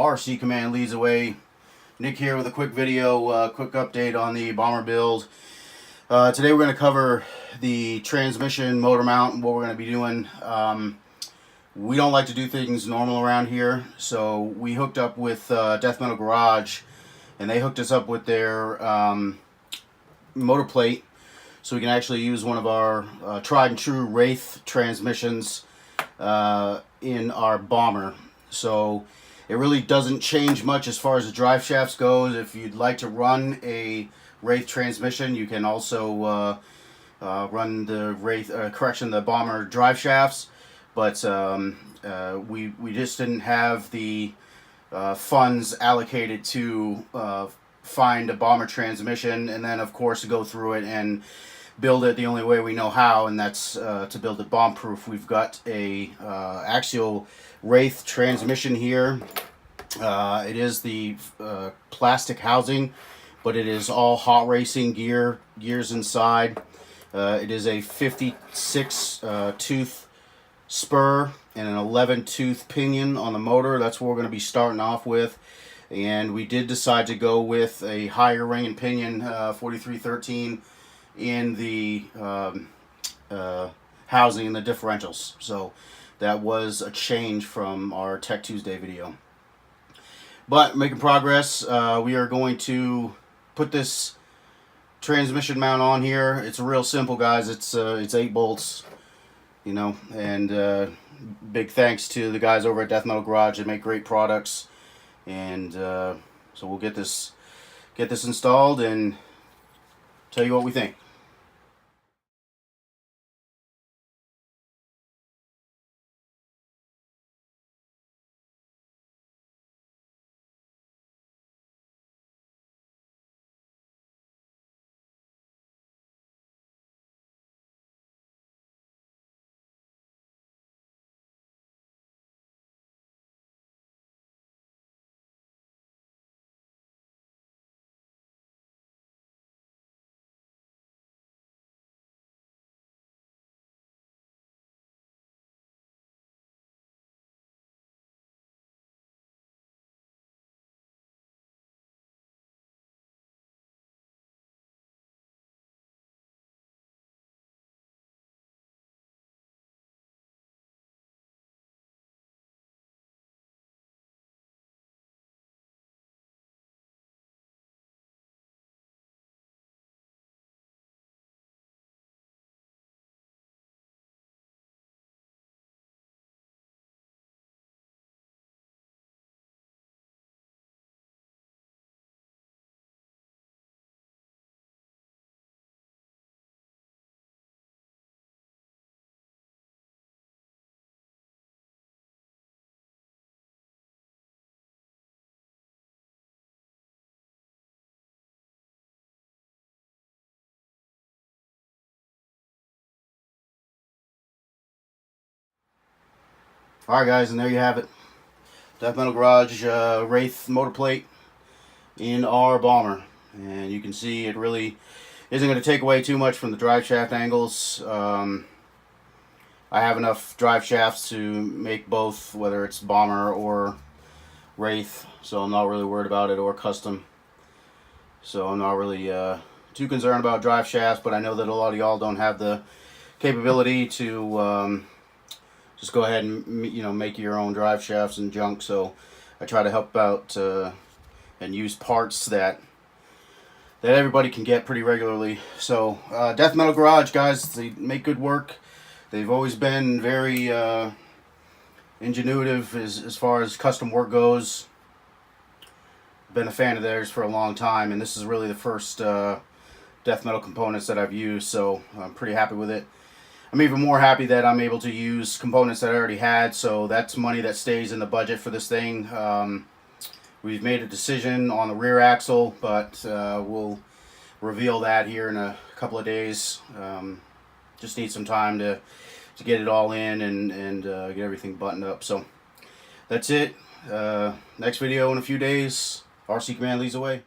RC Command leads away. Nick here with a quick video, quick update on the Bomber build. Today we're going to cover the transmission, motor mount, and what we're going to be doing. We don't like to do things normal around here, so we hooked up with Death Metal Garage, and they hooked us up with their motor plate, so we can actually use one of our tried and true Wraith transmissions in our Bomber. So it really doesn't change much as far as the drive shafts goes. If you'd like to run a Wraith transmission, you can also run the the Bomber drive shafts. But we just didn't have the funds allocated to find a Bomber transmission, and then of course to go through it and build it the only way we know how, and that's to build it bomb proof. We've got a Axial Wraith transmission here. It is the plastic housing, but it is all hot racing gears inside. It is a 56 tooth spur and an 11 tooth pinion on the motor. That's what we're going to be starting off with, and we did decide to go with a higher ring and pinion 4313 in the housing and the differentials. So that was a change from our Tech Tuesday video, but making progress. We are going to put this transmission mount on here. It's real simple, guys. It's 8 bolts, you know, and big thanks to the guys over at Death Metal Garage. They make great products, and so we'll get this installed and tell you what we think. Alright guys, and there you have it. Death Metal Garage Wraith motor plate in our Bomber. And you can see it really isn't going to take away too much from the drive shaft angles. I have enough drive shafts to make both, whether it's Bomber or Wraith, so I'm not really worried about it, or custom. So I'm not really too concerned about drive shafts, but I know that a lot of y'all don't have the capability to just go ahead and, you know, make your own drive shafts and junk. So I try to help out and use parts that everybody can get pretty regularly. So Death Metal Garage, guys, they make good work. They've always been very ingenuitive as far as custom work goes. Been a fan of theirs for a long time, and this is really the first death metal components that I've used, so I'm pretty happy with it. I'm even more happy that I'm able to use components that I already had, so that's money that stays in the budget for this thing. We've made a decision on the rear axle, but we'll reveal that here in a couple of days. Just need some time to get it all in and get everything buttoned up. So that's it. Next video in a few days. RC Command leads away.